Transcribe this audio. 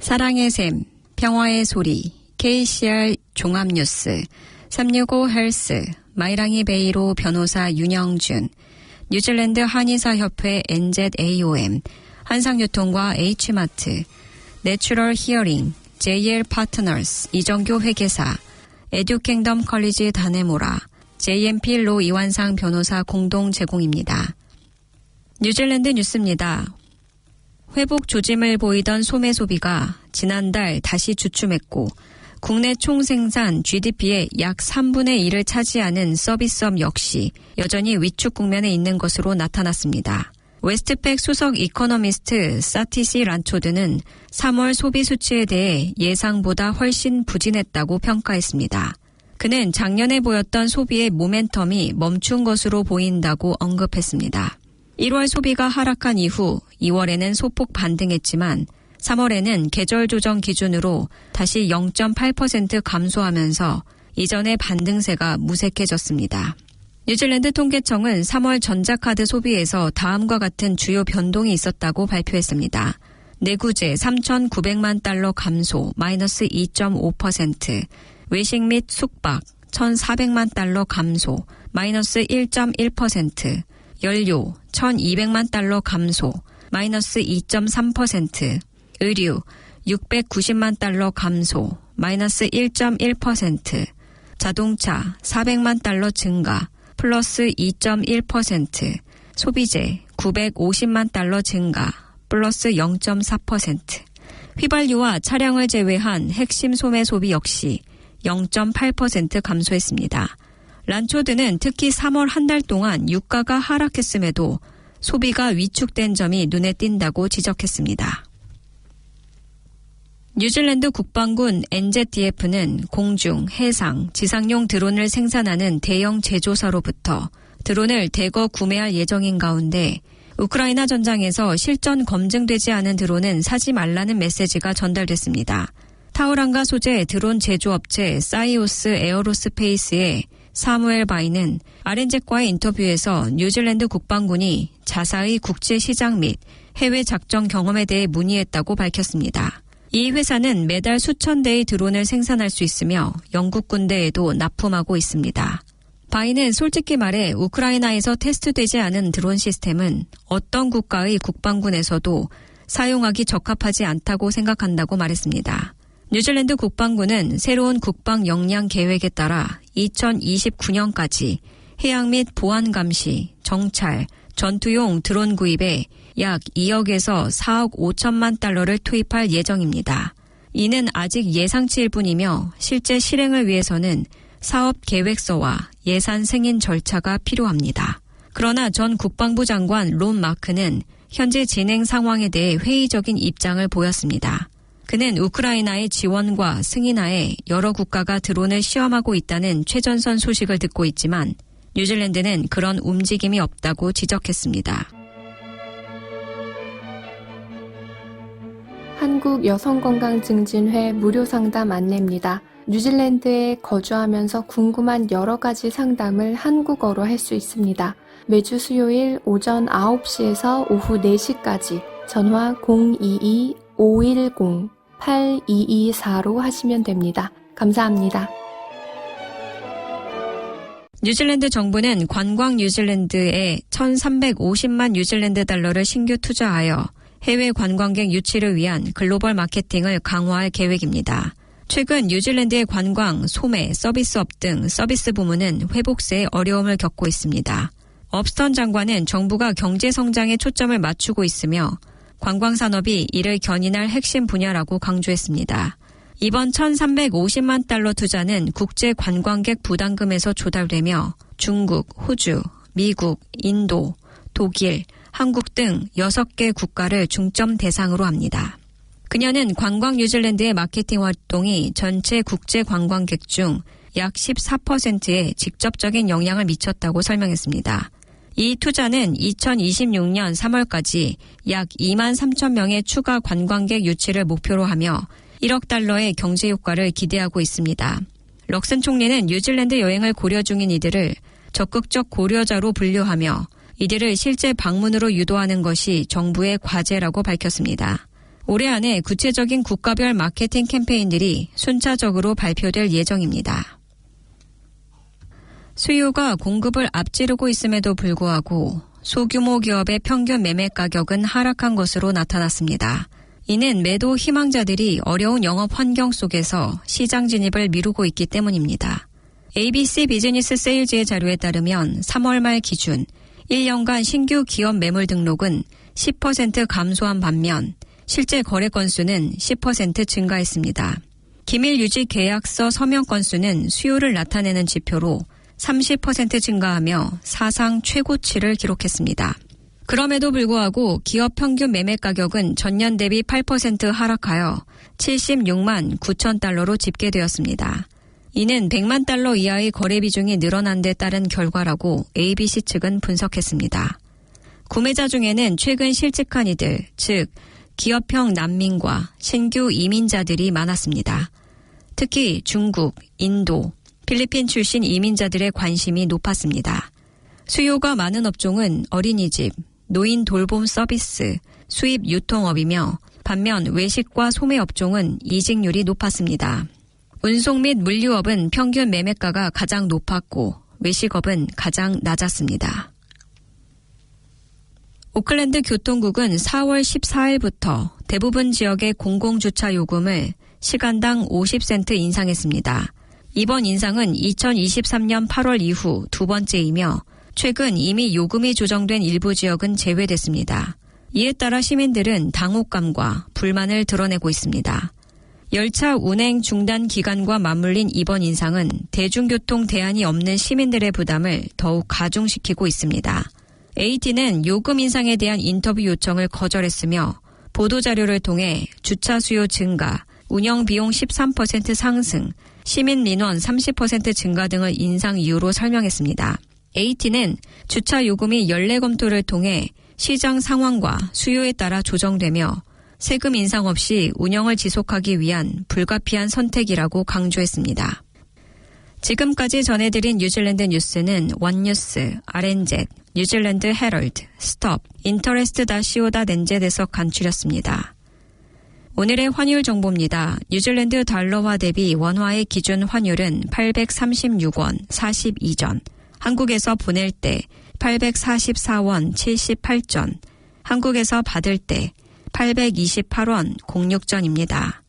사랑의 샘, 평화의 소리, KCR 종합뉴스, 365 헬스, 마이랑이 베이로 변호사 윤영준, 뉴질랜드 한의사협회 NZAOM, 한상유통과 H마트, 내추럴 히어링, JL 파트너스, 이정교 회계사, 에듀킹덤 컬리지 다네모라, JMP 로 이완상 변호사 공동 제공입니다. 뉴질랜드 뉴스입니다. 회복 조짐을 보이던 소매 소비가 지난달 다시 주춤했고 국내 총생산 GDP의 약 3분의 1을 차지하는 서비스업 역시 여전히 위축 국면에 있는 것으로 나타났습니다. 웨스트팩 수석 이코노미스트 사티시 란초드는 3월 소비 수치에 대해 예상보다 훨씬 부진했다고 평가했습니다. 그는 작년에 보였던 소비의 모멘텀이 멈춘 것으로 보인다고 언급했습니다. 1월 소비가 하락한 이후 2월에는 소폭 반등했지만 3월에는 계절 조정 기준으로 다시 0.8% 감소하면서 이전의 반등세가 무색해졌습니다. 뉴질랜드 통계청은 3월 전자카드 소비에서 다음과 같은 주요 변동이 있었다고 발표했습니다. 내구재 3,900만 달러 감소 마이너스 2.5%, 외식 및 숙박 1,400만 달러 감소 마이너스 1.1%, 연료 1,200만 달러 감소 마이너스 2.3%, 의류 690만 달러 감소 마이너스 1.1%, 자동차 400만 달러 증가 플러스 2.1%, 소비재 950만 달러 증가 플러스 0.4%, 휘발유와 차량을 제외한 핵심 소매 소비 역시 0.8% 감소했습니다. 란초드는 특히 3월 한 달 동안 유가가 하락했음에도 소비가 위축된 점이 눈에 띈다고 지적했습니다. 뉴질랜드 국방군 NZDF는 공중, 해상, 지상용 드론을 생산하는 대형 제조사로부터 드론을 대거 구매할 예정인 가운데 우크라이나 전장에서 실전 검증되지 않은 드론은 사지 말라는 메시지가 전달됐습니다. 타우랑가 소재 드론 제조업체 사이오스 에어로스페이스의 사무엘 바이는 RNZ과의 인터뷰에서 뉴질랜드 국방군이 자사의 국제시장 및 해외 작전 경험에 대해 문의했다고 밝혔습니다. 이 회사는 매달 수천 대의 드론을 생산할 수 있으며 영국 군대에도 납품하고 있습니다. 바이는 솔직히 말해 우크라이나에서 테스트되지 않은 드론 시스템은 어떤 국가의 국방군에서도 사용하기 적합하지 않다고 생각한다고 말했습니다. 뉴질랜드 국방군은 새로운 국방 역량 계획에 따라 2029년까지 해양 및 보안 감시, 정찰, 전투용 드론 구입에 약 2억에서 4억 5천만 달러를 투입할 예정입니다. 이는 아직 예상치일 뿐이며 실제 실행을 위해서는 사업 계획서와 예산 승인 절차가 필요합니다. 그러나 전 국방부 장관 론 마크는 현재 진행 상황에 대해 회의적인 입장을 보였습니다. 그는 우크라이나의 지원과 승인하에 여러 국가가 드론을 시험하고 있다는 최전선 소식을 듣고 있지만 뉴질랜드는 그런 움직임이 없다고 지적했습니다. 한국여성건강증진회 무료 상담 안내입니다. 뉴질랜드에 거주하면서 궁금한 여러 가지 상담을 한국어로 할 수 있습니다. 매주 수요일 오전 9시에서 오후 4시까지 전화 022-510-8224로 하시면 됩니다. 감사합니다. 뉴질랜드 정부는 관광 뉴질랜드에 1,350만 뉴질랜드 달러를 신규 투자하여 해외 관광객 유치를 위한 글로벌 마케팅을 강화할 계획입니다. 최근 뉴질랜드의 관광, 소매, 서비스업 등 서비스 부문은 회복세에 어려움을 겪고 있습니다. 업스턴 장관은 정부가 경제 성장에 초점을 맞추고 있으며 관광산업이 이를 견인할 핵심 분야라고 강조했습니다. 이번 1,350만 달러 투자는 국제 관광객 부담금에서 조달되며 중국, 호주, 미국, 인도, 독일, 한국 등 6개 국가를 중점 대상으로 합니다. 그녀는 관광 뉴질랜드의 마케팅 활동이 전체 국제 관광객 중 약 14%에 직접적인 영향을 미쳤다고 설명했습니다. 이 투자는 2026년 3월까지 약 2만 3천 명의 추가 관광객 유치를 목표로 하며 1억 달러의 경제 효과를 기대하고 있습니다. 럭슨 총리는 뉴질랜드 여행을 고려 중인 이들을 적극적 고려자로 분류하며 이들을 실제 방문으로 유도하는 것이 정부의 과제라고 밝혔습니다. 올해 안에 구체적인 국가별 마케팅 캠페인들이 순차적으로 발표될 예정입니다. 수요가 공급을 앞지르고 있음에도 불구하고 소규모 기업의 평균 매매 가격은 하락한 것으로 나타났습니다. 이는 매도 희망자들이 어려운 영업 환경 속에서 시장 진입을 미루고 있기 때문입니다. ABC 비즈니스 세일즈의 자료에 따르면 3월 말 기준 1년간 신규 기업 매물 등록은 10% 감소한 반면 실제 거래 건수는 10% 증가했습니다. 기밀 유지 계약서 서명 건수는 수요를 나타내는 지표로 30% 증가하며 사상 최고치를 기록했습니다. 그럼에도 불구하고 기업 평균 매매 가격은 전년 대비 8% 하락하여 76만 9천 달러로 집계되었습니다. 이는 100만 달러 이하의 거래 비중이 늘어난 데 따른 결과라고 ABC 측은 분석했습니다. 구매자 중에는 최근 실직한 이들, 즉 기업형 난민과 신규 이민자들이 많았습니다. 특히 중국, 인도, 필리핀 출신 이민자들의 관심이 높았습니다. 수요가 많은 업종은 어린이집, 노인 돌봄 서비스, 수입 유통업이며 반면 외식과 소매 업종은 이직률이 높았습니다. 운송 및 물류업은 평균 매매가가 가장 높았고 외식업은 가장 낮았습니다. 오클랜드 교통국은 4월 14일부터 대부분 지역의 공공주차 요금을 시간당 50센트 인상했습니다. 이번 인상은 2023년 8월 이후 두 번째이며 최근 이미 요금이 조정된 일부 지역은 제외됐습니다. 이에 따라 시민들은 당혹감과 불만을 드러내고 있습니다. 열차 운행 중단 기간과 맞물린 이번 인상은 대중교통 대안이 없는 시민들의 부담을 더욱 가중시키고 있습니다. AT는 요금 인상에 대한 인터뷰 요청을 거절했으며 보도자료를 통해 주차 수요 증가, 운영 비용 13% 상승, 시민 민원 30% 증가 등을 인상 이유로 설명했습니다. AT는 주차 요금이 연례 검토를 통해 시장 상황과 수요에 따라 조정되며 세금 인상 없이 운영을 지속하기 위한 불가피한 선택이라고 강조했습니다. 지금까지 전해드린 뉴질랜드 뉴스는 원뉴스, RNZ, 뉴질랜드 헤럴드, 스톱, interest.co.nz에서 간추렸습니다. 오늘의 환율 정보입니다. 뉴질랜드 달러화 대비 원화의 기준 환율은 836원 42전, 한국에서 보낼 때 844원 78전, 한국에서 받을 때 828원 06전입니다.